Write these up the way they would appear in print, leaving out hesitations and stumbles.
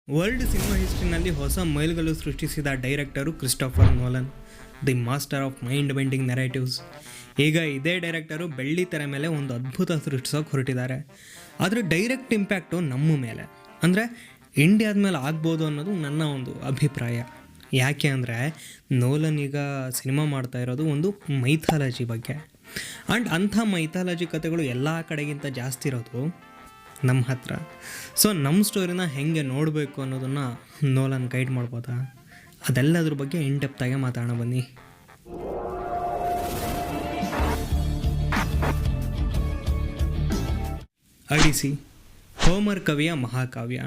World cinema ಹಿಸ್ಟ್ರಿನಲ್ಲಿ ಹೊಸ ಮೈಲುಗಲ್ಲು ಸೃಷ್ಟಿಸಿದ director Christopher Nolan, the master of mind bending narratives. ಈಗ ಇದೇ ಡೈರೆಕ್ಟರು ಬೆಳ್ಳಿ ತೆರೆ ಮೇಲೆ ಒಂದು ಅದ್ಭುತ ಸೃಷ್ಟಿಸೋಕೆ ಹೊರಟಿದ್ದಾರೆ. ಅದರ ಡೈರೆಕ್ಟ್ ಇಂಪ್ಯಾಕ್ಟು ನಮ್ಮ ಮೇಲೆ, ಅಂದರೆ ಇಂಡಿಯಾದ ಮೇಲೆ ಆಗ್ಬೋದು ಅನ್ನೋದು ನನ್ನ ಒಂದು ಅಭಿಪ್ರಾಯ. ಯಾಕೆ ಅಂದರೆ ನೋಲನ್ ಈಗ ಸಿನಿಮಾ ಮಾಡ್ತಾ ಇರೋದು ಒಂದು ಮೈಥಾಲಜಿ ಬಗ್ಗೆ. ಆ್ಯಂಡ್ ಅಂಥ ಮೈಥಾಲಜಿ ಕಥೆಗಳು ಎಲ್ಲ ಕಡೆಗಿಂತ ಜಾಸ್ತಿ ಇರೋದು ನಮ್ಮ ಹತ್ರ. ಸೊ ನಮ್ಮ ಸ್ಟೋರಿನ ಹೆಂಗೆ ನೋಡಬೇಕು ಅನ್ನೋದನ್ನು ನೋಲನ್ ಗೈಡ್ ಮಾಡ್ಬೋದಾ? ಅದೆಲ್ಲದ್ರ ಬಗ್ಗೆ ಇನ್ ಡೆಪ್ತಾಗೆ ಮಾತಾಡೋಣ ಬನ್ನಿ. ಅಡಿಸಿ, ಹೋಮರ್ ಕವಿಯ ಮಹಾಕಾವ್ಯ,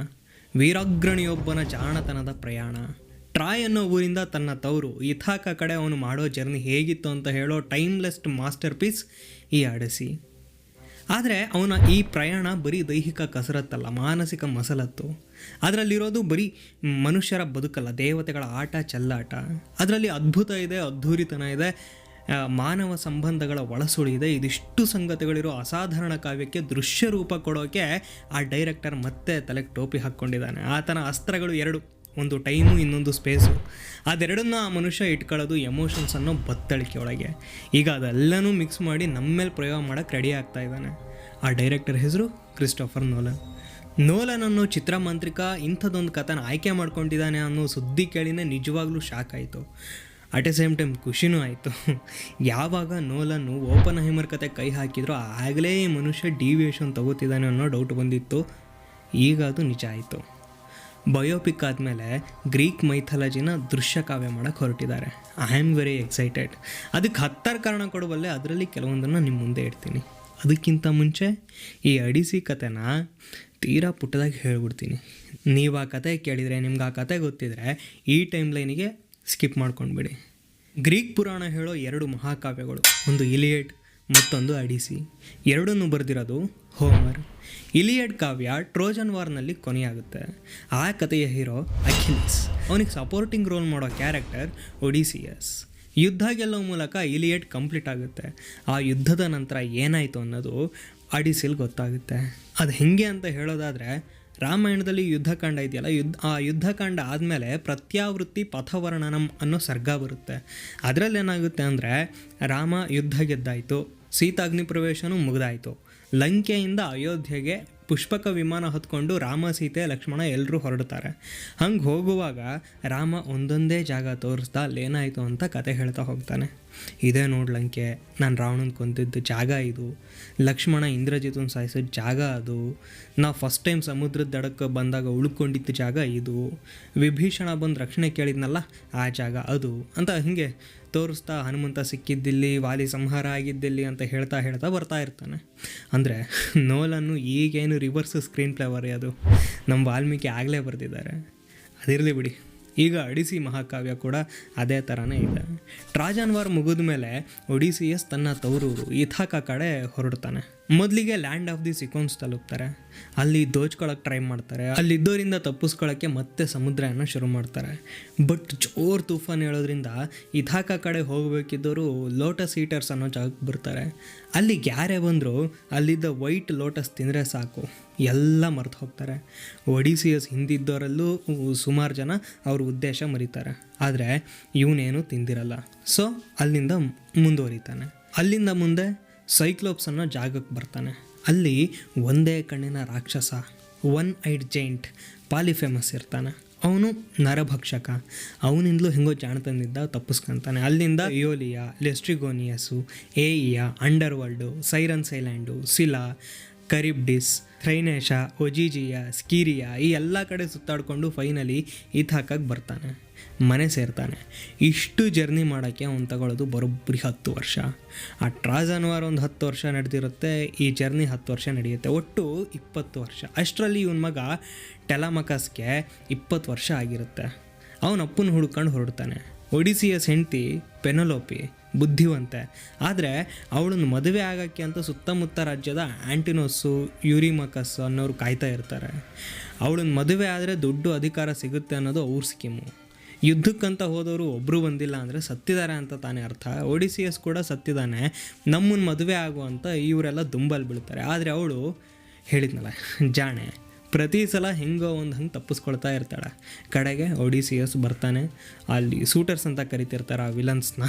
ವೀರಾಗ್ರಣಿಯೊಬ್ಬನ ಜಾಣತನದ ಪ್ರಯಾಣ. ಟ್ರಾಯ್ ಅನ್ನೋ ಊರಿಂದ ತನ್ನ ತವರು ಇಥಾಕ ಕಡೆ ಅವನು ಮಾಡೋ ಜರ್ನಿ ಹೇಗಿತ್ತು ಅಂತ ಹೇಳೋ ಟೈಮ್ಲೆಸ್ ಮಾಸ್ಟರ್ ಪೀಸ್ ಈ ಅಡಿಸಿ. ಆದರೆ ಅವನ ಈ ಪ್ರಯಾಣ ಬರೀ ದೈಹಿಕ ಕಸರತ್ತಲ್ಲ, ಮಾನಸಿಕ ಮಸಲತ್ತು. ಅದರಲ್ಲಿರೋದು ಬರೀ ಮನುಷ್ಯರ ಬದುಕಲ್ಲ, ದೇವತೆಗಳ ಆಟ ಚೆಲ್ಲಾಟ. ಅದರಲ್ಲಿ ಅದ್ಭುತ ಇದೆ, ಅದ್ಧೂರಿತನ ಇದೆ, ಮಾನವ ಸಂಬಂಧಗಳ ಒಳಸುಳಿ ಇದೆ. ಇದಿಷ್ಟು ಸಂಗತಿಗಳಿರೋ ಅಸಾಧಾರಣ ಕಾವ್ಯಕ್ಕೆ ದೃಶ್ಯ ರೂಪ ಕೊಡೋಕ್ಕೆ ಆ ಡೈರೆಕ್ಟರ್ ಮತ್ತೆ ತಲೆಗೆ ಟೋಪಿ ಹಾಕ್ಕೊಂಡಿದ್ದಾನೆ. ಆತನ ಅಸ್ತ್ರಗಳು ಎರಡು, ಒಂದು ಟೈಮು, ಇನ್ನೊಂದು ಸ್ಪೇಸು. ಅದೆರಡನ್ನ ಆ ಮನುಷ್ಯ ಇಟ್ಕೊಳ್ಳೋದು ಎಮೋಷನ್ಸ್ ಅನ್ನೋ ಬತ್ತಳಿಕೆ ಒಳಗೆ. ಈಗ ಅದೆಲ್ಲನೂ ಮಿಕ್ಸ್ ಮಾಡಿ ನಮ್ಮ ಮೇಲೆ ಪ್ರಯೋಗ ಮಾಡೋಕ್ಕೆ ರೆಡಿ ಆಗ್ತಾ ಇದ್ದಾನೆ. ಆ ಡೈರೆಕ್ಟರ್ ಹೆಸರು ಕ್ರಿಸ್ಟೋಫರ್ ನೋಲನ್. ನೋಲನ್ ಅನ್ನೋ ಚಿತ್ರಮಂತ್ರಿಕ ಇಂಥದ್ದೊಂದು ಕಥೆನ ಆಯ್ಕೆ ಮಾಡ್ಕೊಂಡಿದ್ದಾನೆ ಅನ್ನೋ ಸುದ್ದಿ ಕೇಳಿನೇ ನಿಜವಾಗ್ಲೂ ಶಾಕ್ ಆಯಿತು. ಅಟ್ ಎ ಸೇಮ್ ಟೈಮ್ ಖುಷಿನೂ ಆಯಿತು. ಯಾವಾಗ ನೋಲನ್ನು ಓಪನ್ ಹೈಮರ್ ಕತೆ ಕೈ ಹಾಕಿದ್ರು ಆಗಲೇ ಈ ಮನುಷ್ಯ ಡಿವಿಯೇಷನ್ ತಗೋತಿದ್ದಾನೆ ಅನ್ನೋ ಡೌಟ್ ಬಂದಿತ್ತು. ಈಗ ಅದು ನಿಜ ಆಯಿತು. ಬಯೋಪಿಕ್ ಆದಮೇಲೆ ಗ್ರೀಕ್ ಮೈಥಾಲಜಿನ ದೃಶ್ಯ ಕಾವ್ಯ ಮಾಡೋಕ್ಕೆ ಹೊರಟಿದ್ದಾರೆ. I am very excited. ಅದಕ್ಕೆ 10 ಕಾರಣ ಕೊಡಬಲ್ಲೆ, ಅದರಲ್ಲಿ ಕೆಲವೊಂದನ್ನು ನಿಮ್ಮ ಮುಂದೆ ಇಡ್ತೀನಿ. ಅದಕ್ಕಿಂತ ಮುಂಚೆ ಈ ಅಡಿಸಿ ಕತೆನ ತೀರಾ ಪುಟ್ಟದಾಗಿ ಹೇಳ್ಬಿಡ್ತೀನಿ. ನೀವು ಆ ಕತೆ ಕೇಳಿದರೆ, ನಿಮ್ಗೆ ಆ ಕತೆ ಗೊತ್ತಿದ್ರೆ ಈ ಟೈಮ್ ಲೈನಿಗೆ ಸ್ಕಿಪ್ ಮಾಡ್ಕೊಂಡ್ಬಿಡಿ. ಗ್ರೀಕ್ ಪುರಾಣ ಹೇಳೋ 2 ಮಹಾಕಾವ್ಯಗಳು, ಒಂದು ಇಲಿಯಡ್ ಮತ್ತೊಂದು ಅಡಿಸಿ. ಎರಡನ್ನೂ ಬರೆದಿರೋದು ಹೋಮರ್. ಇಲಿಯಡ್ ಕಾವ್ಯ ಟ್ರೋಜನ್ ವಾರ್ನಲ್ಲಿ ಕೊನೆಯಾಗುತ್ತೆ. ಆ ಕಥೆಯ ಹೀರೋ ಅಖಿಲೀಸ್, ಅವನಿಗೆ ಸಪೋರ್ಟಿಂಗ್ ರೋಲ್ ಮಾಡೋ ಕ್ಯಾರೆಕ್ಟರ್ ಒಡಿಸಿಯಸ್. ಯುದ್ಧ ಗೆಲ್ಲೋ ಮೂಲಕ ಇಲಿಯಡ್ ಕಂಪ್ಲೀಟ್ ಆಗುತ್ತೆ. ಆ ಯುದ್ಧದ ನಂತರ ಏನಾಯಿತು ಅನ್ನೋದು ಅಡಿಸಿಲ್ ಗೊತ್ತಾಗುತ್ತೆ. ಅದು ಹೆಂಗೆ ಅಂತ ಹೇಳೋದಾದರೆ, ರಾಮಾಯಣದಲ್ಲಿ ಯುದ್ಧಕಾಂಡ ಇದೆಯಲ್ಲ, ಆ ಯುದ್ಧಕಾಂಡ ಆದಮೇಲೆ ಪ್ರತ್ಯಾವೃತ್ತಿ ಪಥವರ್ಣನಂ ಅನ್ನೋ ಸರ್ಗ ಬರುತ್ತೆ. ಅದರಲ್ಲೇನಾಗುತ್ತೆ ಅಂದರೆ, ರಾಮ ಯುದ್ಧ ಗೆದ್ದಾಯಿತು, ಸೀತಾಗ್ನಿ ಪ್ರವೇಶನೂ ಮುಗಿದಾಯಿತು. ಲಂಕೆಯಿಂದ ಅಯೋಧ್ಯೆಗೆ ಪುಷ್ಪಕ ವಿಮಾನ ಹೊತ್ಕೊಂಡು ರಾಮ, ಸೀತೆ, ಲಕ್ಷ್ಮಣ ಎಲ್ಲರೂ ಹೊರಡ್ತಾರೆ. ಹಂಗೆ ಹೋಗುವಾಗ ರಾಮ ಒಂದೊಂದೇ ಜಾಗ ತೋರಿಸ್ದ ಅಲ್ಲೇನಾಯಿತು ಅಂತ ಕತೆ ಹೇಳ್ತಾ ಹೋಗ್ತಾನೆ. ಇದೇ ನೋಡಿ ಲಂಕೆ, ನಾನು ರಾವಣನ ಕೊಂದಿದ್ದ ಜಾಗ ಇದು, ಲಕ್ಷ್ಮಣ ಇಂದ್ರಜಿತನ ಸಾಯಿಸಿದ ಜಾಗ ಅದು, ನಾವು ಫಸ್ಟ್ ಟೈಮ್ ಸಮುದ್ರದ ದಡಕ್ಕೆ ಬಂದಾಗ ಉಳ್ಕೊಂಡಿದ್ದ ಜಾಗ ಇದು, ವಿಭೀಷಣ ಬಂದು ರಕ್ಷಣೆ ಕೇಳಿದ್ನಲ್ಲ ಆ ಜಾಗ ಅದು ಅಂತ ಹೀಗೆ ತೋರಿಸ್ತಾ ಹನುಮಂತ ಸಿಕ್ಕಿದ್ದಿಲ್ಲಿ, ವಾಲಿ ಸಂಹಾರ ಆಗಿದ್ದಿಲ್ಲಿ ಅಂತ ಹೇಳ್ತಾ ಬರ್ತಾ ಇರ್ತಾನೆ. ಅಂದರೆ ನೋಲನ್ನು ಈಗೇನು ರಿವರ್ಸ್ ಸ್ಕ್ರೀನ್ ಪ್ಲೇ ಬರೆಯೋದು ನಮ್ಮ ವಾಲ್ಮೀಕಿ ಆಗಲೇ ಬರೆದಿದ್ದಾರೆ. ಅದಿರಲಿ ಬಿಡಿ. ಈಗ ಅಡಿಸಿ ಮಹಾಕಾವ್ಯ ಕೂಡ ಅದೇ ಥರನೇ ಇದೆ. ಟ್ರಾಜನ್ ವಾರ್ ಮುಗಿದ ಮೇಲೆ ಒಡಿಸಿಯಸ್ ತನ್ನ ತವರೂರು ಇಥಾಕ ಕಡೆ ಹೊರಡ್ತಾನೆ. ಮೊದಲಿಗೆ ಲ್ಯಾಂಡ್ ಆಫ್ ದಿ ಸಿಕೋನ್ಸ್ ತಲುಪ್ತಾರೆ. ಅಲ್ಲಿ ದೋಚ್ಕೊಳ್ಳೋಕೆ ಟ್ರೈ ಮಾಡ್ತಾರೆ. ಅಲ್ಲಿದ್ದೋರಿಂದ ತಪ್ಪಿಸ್ಕೊಳ್ಳೋಕ್ಕೆ ಮತ್ತೆ ಸಮುದ್ರನ ಶುರು ಮಾಡ್ತಾರೆ. ಬಟ್ ಜೋರು ತುಫಾನ್ ಹೇಳೋದ್ರಿಂದ ಇಥಾಕ ಕಡೆ ಹೋಗಬೇಕಿದ್ದವರು ಲೋಟಸ್ ಈಟರ್ಸ್ ಅನ್ನೋ ಜಾಗಕ್ಕೆ ಬರ್ತಾರೆ. ಅಲ್ಲಿಗೆ ಯಾರೇ ಬಂದರೂ ಅಲ್ಲಿದ್ದ ವೈಟ್ ಲೋಟಸ್ ತಿಂದರೆ ಸಾಕು, ಎಲ್ಲ ಮರೆತು ಹೋಗ್ತಾರೆ. ಒಡಿಸಿಯಸ್ ಹಿಂದಿದ್ದವರಲ್ಲೂ ಸುಮಾರು ಜನ ಅವ್ರ ಉದ್ದೇಶ ಮರೀತಾರೆ. ಆದರೆ ಇವನೇನು ತಿಂದಿರಲ್ಲ. ಸೊ ಅಲ್ಲಿಂದ ಮುಂದುವರಿತಾನೆ. ಅಲ್ಲಿಂದ ಮುಂದೆ ಸೈಕ್ಲೋಪ್ಸ್ ಅನ್ನೋ ಜಾಗಕ್ಕೆ ಬರ್ತಾನೆ. ಅಲ್ಲಿ ಒಂದೇ ಕಣ್ಣಿನ ರಾಕ್ಷಸ, ಒನ್ ಐಡ್ ಜೈಂಟ್ ಪಾಲಿಫೇಮಸ್ ಇರ್ತಾನೆ. ಅವನು ನರಭಕ್ಷಕ. ಅವನಿಂದಲೂ ಹೆಂಗೋ ಜಾಣತನದಿಂದ ತಪ್ಪಿಸ್ಕೊತಾನೆ. ಅಲ್ಲಿಂದ ಇಯೋಲಿಯಾ, ಲೆಸ್ಟ್ರಿಗೋನಿಯಸ್ಸು, ಏಯಿಯಾ, ಅಂಡರ್ ವರ್ಲ್ಡು, ಸೈರನ್ಸ್ ಐಲ್ಯಾಂಡು, ಸಿಲಾ, ಕರಿಬ್ಡಿಸ್, ಥ್ರೈನೇಶ, ಒಜಿಜಿಯಾ, ಸ್ಕೀರಿಯಾ ಈ ಎಲ್ಲ ಕಡೆ ಸುತ್ತಾಡಿಕೊಂಡು ಫೈನಲಿ ಇಥಾಕಕ್ಕೆ ಬರ್ತಾನೆ, ಮನೆ ಸೇರ್ತಾನೆ. ಇಷ್ಟು ಜರ್ನಿ ಮಾಡೋಕ್ಕೆ ಅವ್ನು ತಗೊಳ್ಳೋದು ಬರೋಬ್ಬರಿ 10 ವರ್ಷ. ಆ ಟ್ರಾಜನ್ ವಾರ್ ಒಂದು 10 ವರ್ಷ ನಡೆದಿರುತ್ತೆ, ಈ ಜರ್ನಿ 10 ವರ್ಷ ನಡೆಯುತ್ತೆ, ಒಟ್ಟು 20 ವರ್ಷ. ಅಷ್ಟರಲ್ಲಿ ಇವನ ಮಗ ಟೆಲಮಕಸ್ಗೆ 20 ವರ್ಷ ಆಗಿರುತ್ತೆ. ಅವನಪ್ಪನ ಹುಡ್ಕೊಂಡು ಹೊರಡ್ತಾನೆ. ಒಡಿಸಿಯಸ್ ಹೆಂಡತಿ ಪೆನಲೋಪಿ ಬುದ್ಧಿವಂತೆ, ಆದರೆ ಅವಳನ್ನು ಮದುವೆ ಆಗೋಕ್ಕೆ ಅಂತ ಸುತ್ತಮುತ್ತ ರಾಜ್ಯದ ಆ್ಯಂಟಿನೋಸ್ಸು, ಯೂರಿಮಕಸ್ ಅನ್ನೋರು ಕಾಯ್ತಾ ಇರ್ತಾರೆ. ಅವಳನ್ನು ಮದುವೆ ಆದರೆ ದುಡ್ಡು ಅಧಿಕಾರ ಸಿಗುತ್ತೆ ಅನ್ನೋದು ಅವ್ರ ಸ್ಕೀಮು. ಯುದ್ಧಕ್ಕಂತ ಹೋದವರು ಒಬ್ಬರು ಬಂದಿಲ್ಲ ಅಂದರೆ ಸತ್ತಿದ್ದಾರೆ ಅಂತ ತಾನೇ ಅರ್ಥ. ಒಡಿಸಿಯಸ್ ಕೂಡ ಸತ್ತಿದ್ದಾನೆ, ನಮ್ಮನ್ನು ಮದುವೆ ಆಗುವಂತ ಇವರೆಲ್ಲ ದುಂಬಲ್ಲಿ ಬೀಳ್ತಾರೆ. ಆದರೆ ಅವಳು ಹೇಳಿದ್ನಲ್ಲ ಜಾಣೆ, ಪ್ರತಿ ಸಲ ಹೆಂಗೋ ಒಂದು ಹಂಗೆ ತಪ್ಪಿಸ್ಕೊಳ್ತಾ ಇರ್ತಾಳೆ. ಕಡೆಗೆ ಒಡಿಸಿಯಸ್ ಬರ್ತಾನೆ, ಅಲ್ಲಿ ಸೂಟರ್ಸ್ ಅಂತ ಕರಿತಿರ್ತಾರೆ ಆ ವಿಲನ್ಸ್ನ,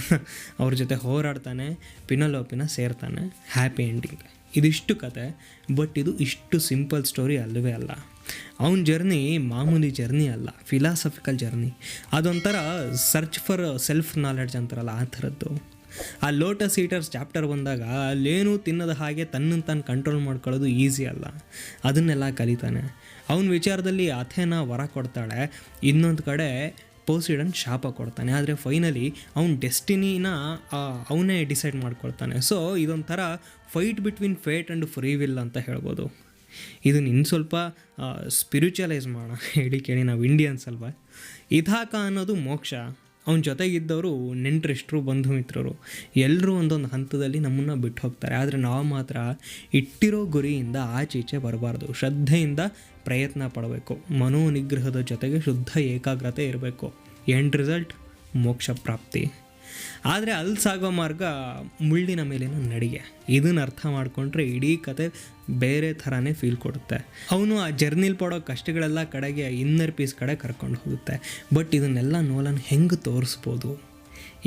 ಅವ್ರ ಜೊತೆ ಹೋರಾಡ್ತಾನೆ, ಪಿನಲೋಪಿನ ಸೇರ್ತಾನೆ, ಹ್ಯಾಪಿ ಎಂಡಿಂಗ್. ಇದಿಷ್ಟು ಕತೆ. ಬಟ್ ಇದು ಇಷ್ಟು ಸಿಂಪಲ್ ಸ್ಟೋರಿ ಅಲ್ಲವೇ ಅಲ್ಲ. ಅವನ ಜರ್ನಿ ಮಾಮೂಲಿ ಜರ್ನಿ ಅಲ್ಲ, ಫಿಲಾಸಫಿಕಲ್ ಜರ್ನಿ. ಅದೊಂಥರ ಸರ್ಚ್ ಫಾರ್ ಸೆಲ್ಫ್ ನಾಲೆಡ್ಜ್ ಅಂತಾರಲ್ಲ ಆ ಥರದ್ದು. ಆ ಲೋಟಸ್ ಈಟರ್ಸ್ ಚಾಪ್ಟರ್ ಬಂದಾಗ ಅಲ್ಲೇನೂ ತಿನ್ನದ ಹಾಗೆ ತನ್ನನ್ನು ತಾನು ಕಂಟ್ರೋಲ್ ಮಾಡ್ಕೊಳ್ಳೋದು ಈಸಿ ಅಲ್ಲ, ಅದನ್ನೆಲ್ಲ ಕಲಿತಾನೆ. ಅವನ ವಿಚಾರದಲ್ಲಿ ಅಥೇನ ವರ ಕೊಡ್ತಾಳೆ, ಇನ್ನೊಂದು ಕಡೆ ಪೋಸಿಡನ್ ಶಾಪ ಕೊಡ್ತಾನೆ. ಆದರೆ ಫೈನಲಿ ಅವ್ನ ಡೆಸ್ಟಿನಿನ ಅವನೇ ಡಿಸೈಡ್ ಮಾಡ್ಕೊಳ್ತಾನೆ. ಸೊ ಇದೊಂಥರ fight between fate and free will ಅಂತ ಹೇಳ್ಬೋದು. ಇದನ್ನು ಇನ್ನು ಸ್ವಲ್ಪ ಸ್ಪಿರಿಚುವಲೈಸ್ ಮಾಡೋಣ, ಹೇಳಿ ಕೇಳಿ, ನಾವು ಇಂಡಿಯನ್ಸ್ ಅಲ್ವಾ. ಇಥಾಕ ಅನ್ನೋದು ಮೋಕ್ಷ. ಅವನ ಜೊತೆಗಿದ್ದವರು ನೆಂಟರಿಷ್ಟರು, ಬಂಧು ಮಿತ್ರರು ಎಲ್ಲರೂ ಒಂದೊಂದು ಹಂತದಲ್ಲಿ ನಮ್ಮನ್ನು ಬಿಟ್ಟು ಹೋಗ್ತಾರೆ. ಆದರೆ ನಾವು ಮಾತ್ರ ಇಟ್ಟಿರೋ ಗುರಿಯಿಂದ ಆಚೀಚೆ ಬರಬಾರ್ದು. ಶ್ರದ್ಧೆಯಿಂದ ಪ್ರಯತ್ನ ಪಡಬೇಕು. ಮನೋನಿಗ್ರಹದ ಜೊತೆಗೆ ಶುದ್ಧ ಏಕಾಗ್ರತೆ ಇರಬೇಕು. ಎಂಡ್ ರಿಸಲ್ಟ್ ಮೋಕ್ಷ ಪ್ರಾಪ್ತಿ. ಆದರೆ ಅಲ್ಲಿ ಸಾಗೋ ಮಾರ್ಗ ಮುಳ್ಳಿನ ಮೇಲಿನ ನಡಿಗೆ. ಇದನ್ನು ಅರ್ಥ ಮಾಡಿಕೊಂಡ್ರೆ ಇಡೀ ಕತೆ ಬೇರೆ ಥರನೇ ಫೀಲ್ ಕೊಡುತ್ತೆ. ಅವನು ಆ ಜರ್ನಿಲಿ ಪಡೋ ಕಷ್ಟಗಳೆಲ್ಲ ಕಡೆಗೆ ಇನ್ನರ್ ಪೀಸ್ ಕಡೆ ಕರ್ಕೊಂಡು ಹೋಗುತ್ತೆ. ಬಟ್ ಇದನ್ನೆಲ್ಲ ನೋಲನ್ ಹೆಂಗೆ ತೋರಿಸ್ಬೋದು?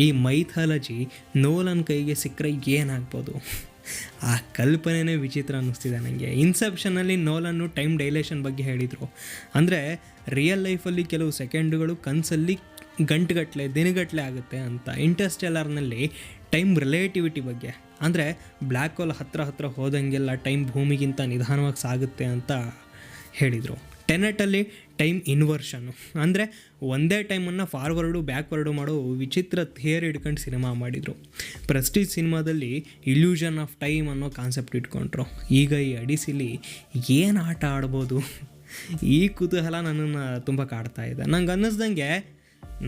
ಈ ಮೈಥಾಲಜಿ ನೋಲನ್ ಕೈಗೆ ಸಿಕ್ಕರೆ ಏನಾಗ್ಬೋದು? ಆ ಕಲ್ಪನೆನೇ ವಿಚಿತ್ರ ಅನ್ನಿಸ್ತಿದೆ ನನಗೆ. ಇನ್ಸೆಪ್ಷನಲ್ಲಿ ನೋಲನ್ನು ಟೈಮ್ ಡೈಲೇಷನ್ ಬಗ್ಗೆ ಹೇಳಿದರು. ಅಂದರೆ ರಿಯಲ್ ಲೈಫಲ್ಲಿ ಕೆಲವು ಸೆಕೆಂಡುಗಳು ಕನಸಲ್ಲಿ ಗಂಟೆಗಟ್ಟಲೆ ದಿನಗಟ್ಟಲೆ ಆಗುತ್ತೆ ಅಂತ. ಇಂಟರ್ಸ್ಟೆಲ್ಲರ್ನಲ್ಲಿ ಟೈಮ್ ರಿಲೇಟಿವಿಟಿ ಬಗ್ಗೆ, ಅಂದರೆ ಬ್ಲ್ಯಾಕ್ ಹೋಲ್ ಹತ್ರ ಹೋದಂಗೆಲ್ಲ ಟೈಮ್ ಭೂಮಿಗಿಂತ ನಿಧಾನವಾಗಿ ಸಾಗುತ್ತೆ ಅಂತ ಹೇಳಿದರು. ಟೆನೆಟಲ್ಲಿ ಟೈಮ್ ಇನ್ವರ್ಷನ್ನು, ಅಂದರೆ ಒಂದೇ ಟೈಮನ್ನು ಫಾರ್ವರ್ಡು ಬ್ಯಾಕ್ವರ್ಡು ಮಾಡೋ ವಿಚಿತ್ರ ಥಿಯರಿ ಇಟ್ಕೊಂಡು ಸಿನಿಮಾ ಮಾಡಿದರು. ಪ್ರೆಸ್ಟೀಜ್ ಸಿನಿಮಾದಲ್ಲಿ ಇಲ್ಯೂಷನ್ ಆಫ್ ಟೈಮ್ ಅನ್ನೋ ಕಾನ್ಸೆಪ್ಟ್ ಇಟ್ಕೊಂಡ್ರು. ಈಗ ಈ ಅಡಿಸಿಲಿ ಏನು ಆಟ ಆಡ್ಬೋದು? ಈ ಕುತೂಹಲ ನನ್ನನ್ನು ತುಂಬ ಕಾಡ್ತಾ ಇದೆ. ನಂಗೆ ಅನ್ನಿಸ್ದಂಗೆ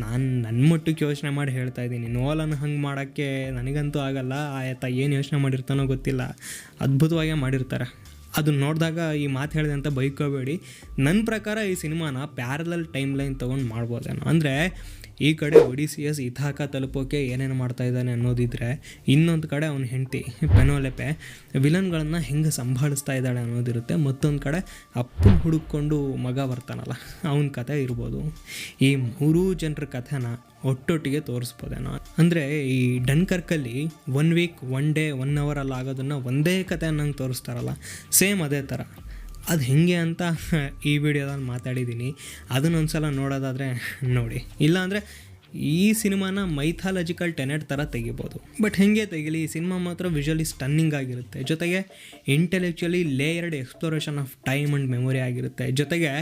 ನಾನು ನನ್ನ ಮಟ್ಟಕ್ಕೆ ಯೋಚನೆ ಮಾಡಿ ಹೇಳ್ತಾ ಇದ್ದೀನಿ. ನೋಲನ್ ಹಂಗೆ ಮಾಡೋಕ್ಕೆ ನನಗಂತೂ ಆಗಲ್ಲ. ಆಯ್ತಾ, ಏನು ಯೋಚನೆ ಮಾಡಿರ್ತಾನೋ ಗೊತ್ತಿಲ್ಲ, ಅದ್ಭುತವಾಗೇ ಮಾಡಿರ್ತಾರೆ. ಅದನ್ನ ನೋಡಿದಾಗ ಈ ಮಾತು ಹೇಳಿದೆ ಅಂತ ಬೈಕೋಬೇಡಿ. ನನ್ನ ಪ್ರಕಾರ ಈ ಸಿನಿಮಾನ ಪ್ಯಾರಲಲ್ ಟೈಮ್ ಲೈನ್ ತೊಗೊಂಡು ಮಾಡ್ಬೋದೇನೋ. ಅಂದರೆ ಈ ಕಡೆ ಒಡಿಸಿಯಸ್ ಇಥಾಕ ತಲುಪೋಕೆ ಏನೇನು ಮಾಡ್ತಾಯಿದ್ದಾನೆ ಅನ್ನೋದಿದ್ರೆ, ಇನ್ನೊಂದು ಕಡೆ ಅವನ ಹೆಂಡತಿ ಪೆನೋಲೆಪೆ ವಿಲನ್ಗಳನ್ನು ಹೆಂಗೆ ಸಂಭಾಳಿಸ್ತಾ ಇದ್ದಾಳೆ ಅನ್ನೋದಿರುತ್ತೆ. ಮತ್ತೊಂದು ಕಡೆ ಅಪ್ಪನ ಹುಡುಕೊಂಡು ಮಗ ಬರ್ತಾನಲ್ಲ, ಅವನ ಕತೆ ಇರ್ಬೋದು. ಈ ಮೂರೂ ಜನರ ಕಥೆನ ಒಟ್ಟೊಟ್ಟಿಗೆ ತೋರಿಸ್ಬೋದೇನೋ. ಅಂದರೆ ಈ ಡನ್ಕರ್ಕಲ್ಲಿ 1 ವೀಕ್ 1 ಡೇ 1 ಅವರಲ್ಲಿ ಆಗೋದನ್ನು ಒಂದೇ ಕತೆ ನಂಗೆ ತೋರಿಸ್ತಾರಲ್ಲ, ಸೇಮ್ ಅದೇ ಥರ. ಅದು ಹೇಗೆ ಅಂತ ಈ ವಿಡಿಯೋದಲ್ಲಿ ಮಾತಾಡಿದ್ದೀನಿ. ಅದನ್ನೊಂದ್ಸಲ ನೋಡೋದಾದರೆ ನೋಡಿ. ಇಲ್ಲಾಂದರೆ ಈ ಸಿನಿಮಾನ ಮೈಥಾಲಜಿಕಲ್ ಟೆನೆಟ್ ಥರ ತೆಗಿಬೋದು. ಬಟ್ ಹೇಗೆ ತೆಗಿಲಿ, ಈ ಸಿನಿಮಾ ಮಾತ್ರ ವಿಜುವಲಿ ಸ್ಟನ್ನಿಂಗ್ ಆಗಿರುತ್ತೆ. ಜೊತೆಗೆ intellectually layered exploration of time and memory ಆಗಿರುತ್ತೆ. ಜೊತೆಗೆ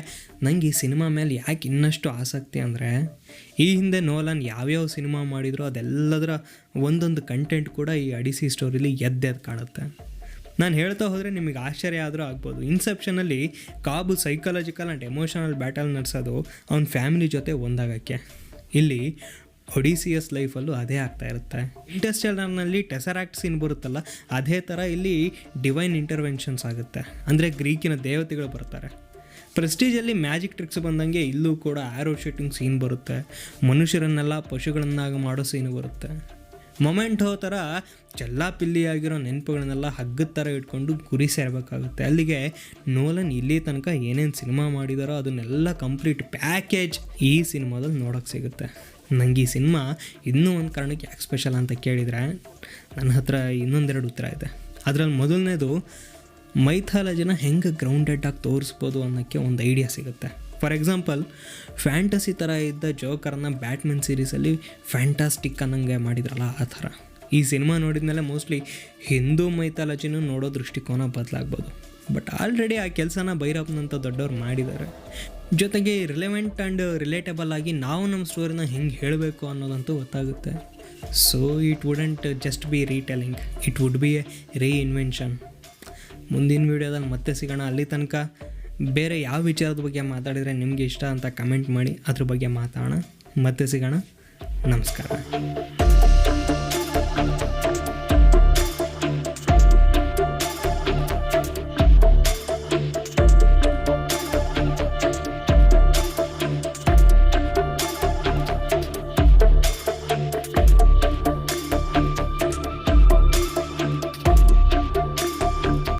ನಂಗೆ ಈ ಸಿನಿಮಾ ಮೇಲೆ ಯಾಕೆ ಇನ್ನಷ್ಟು ಆಸಕ್ತಿ ಅಂದರೆ, ಈ ಹಿಂದೆ ನೋಲನ್ ಯಾವ್ಯಾವ ಸಿನಿಮಾ ಮಾಡಿದ್ರು ಅದೆಲ್ಲದರ ಒಂದೊಂದು ಕಂಟೆಂಟ್ ಕೂಡ ಈ ಅಡಿಸಿ ಸ್ಟೋರಿಲಿ ಎದ್ದೆದ್ದು ಕಾಣುತ್ತೆ. ನಾನು ಹೇಳ್ತಾ ಹೋದರೆ ನಿಮಗೆ ಆಶ್ಚರ್ಯ ಆದರೂ ಆಗ್ಬೋದು. ಇನ್ಸೆಪ್ಷನಲ್ಲಿ ಕಾಬು ಸೈಕಾಲಜಿಕಲ್ ಆ್ಯಂಡ್ ಎಮೋಷನಲ್ ಬ್ಯಾಟಲ್ ನಡೆಸೋದು ಅವನ ಫ್ಯಾಮಿಲಿ ಜೊತೆ ಒಂದಾಗಕ್ಕೆ. ಇಲ್ಲಿ ಒಡಿಸಿಯಸ್ ಲೈಫಲ್ಲೂ ಅದೇ ಆಗ್ತಾ ಇರುತ್ತೆ. ಇಂಟರ್ಸ್ಟೆಲ್ಲರ್ನಲ್ಲಿ ಟೆಸರಾಕ್ಟ್ ಸೀನ್ ಬರುತ್ತಲ್ಲ, ಅದೇ ಥರ ಇಲ್ಲಿ ಡಿವೈನ್ ಇಂಟರ್ವೆನ್ಷನ್ಸ್ ಆಗುತ್ತೆ. ಅಂದರೆ ಗ್ರೀಕಿನ ದೇವತೆಗಳು ಬರ್ತಾರೆ. ಪ್ರೆಸ್ಟೀಜಲ್ಲಿ ಮ್ಯಾಜಿಕ್ ಟ್ರಿಕ್ಸ್ ಬಂದಂಗೆ ಇಲ್ಲೂ ಕೂಡ ಆ್ಯರೋ ಶೂಟಿಂಗ್ ಸೀನ್ ಬರುತ್ತೆ. ಮನುಷ್ಯರನ್ನೆಲ್ಲ ಪಶುಗಳನ್ನಾಗಿ ಮಾಡೋ ಸೀನು ಬರುತ್ತೆ. ಮೊಮೆಂಟೋ ಥರ ಚೆಲ್ಲಾಪಿಲ್ಲಿಯಾಗಿರೋ ನೆನಪುಗಳನ್ನೆಲ್ಲ ಹಗ್ಗದ ಥರ ಇಟ್ಕೊಂಡು ಗುರಿ ಸೇರಬೇಕಾಗುತ್ತೆ. ಅಲ್ಲಿಗೆ ನೋಲನ್ ಇಲ್ಲಿ ತನಕ ಏನೇನು ಸಿನಿಮಾ ಮಾಡಿದಾರೋ ಅದನ್ನೆಲ್ಲ ಕಂಪ್ಲೀಟ್ ಪ್ಯಾಕೇಜ್ ಈ ಸಿನಿಮಾದಲ್ಲಿ ನೋಡೋಕ್ಕೆ ಸಿಗುತ್ತೆ. ನನಗೆ ಈ ಸಿನಿಮಾ ಇನ್ನೂ ಒಂದು ಕಾರಣಕ್ಕೆ ಯಾಕೆ ಸ್ಪೆಷಲ್ ಅಂತ ಕೇಳಿದರೆ, ನನ್ನ ಹತ್ರ ಇನ್ನೊಂದೆರಡು ಉತ್ತರ ಇದೆ. ಅದರಲ್ಲಿ ಮೊದಲನೇದು, ಮೈಥಾಲಜಿನ ಹೆಂಗೆ ಗ್ರೌಂಡೆಡ್ ಆಗಿ ತೋರಿಸ್ಬೋದು ಅನ್ನೋಕ್ಕೆ ಒಂದು ಐಡಿಯಾ ಸಿಗುತ್ತೆ. ಫಾರ್ ಎಕ್ಸಾಂಪಲ್, ಫ್ಯಾಂಟಸಿ ಥರ ಇದ್ದ ಜೋಕರ್ನ ಬ್ಯಾಟ್ಮನ್ ಸೀರೀಸಲ್ಲಿ ಫ್ಯಾಂಟಾಸ್ಟಿಕ್ ಅನ್ನಂಗೆ ಮಾಡಿದ್ರಲ್ಲ, ಆ ಥರ ಈ ಸಿನಿಮಾ ನೋಡಿದ್ಮೇಲೆ ಮೋಸ್ಟ್ಲಿ ಹಿಂದೂ ಮೈಥಾಲಜಿನೂ ನೋಡೋ ದೃಷ್ಟಿಕೋನ ಬದಲಾಗ್ಬೋದು. ಬಟ್ ಆಲ್ರೆಡಿ ಆ ಕೆಲಸನ ಭೈರಪ್ಪನಂತ ದೊಡ್ಡವ್ರು ಮಾಡಿದ್ದಾರೆ. ಜೊತೆಗೆ ರಿಲೆವೆಂಟ್ ಆ್ಯಂಡ್ ರಿಲೇಟಬಲ್ ಆಗಿ ನಾವು ನಮ್ಮ ಸ್ಟೋರಿನ ಹೆಂಗೆ ಹೇಳಬೇಕು ಅನ್ನೋದಂತೂ ಗೊತ್ತಾಗುತ್ತೆ. So it wouldn't just be retelling, it would be a reinvention. ಮುಂದಿನ ವೀಡಿಯೋದಲ್ಲಿ ಮತ್ತೆ ಸಿಗೋಣ. ಅಲ್ಲಿ ತನಕ ಬೇರೆ ಯಾವ ವಿಚಾರದ ಬಗ್ಗೆ ಮಾತಾಡಿದರೆ ನಿಮಗೆ ಇಷ್ಟ ಅಂತ ಕಮೆಂಟ್ ಮಾಡಿ, ಅದ್ರ ಬಗ್ಗೆ ಮಾತಾಡೋಣ. ಮತ್ತೆ ಸಿಗೋಣ. ನಮಸ್ಕಾರ.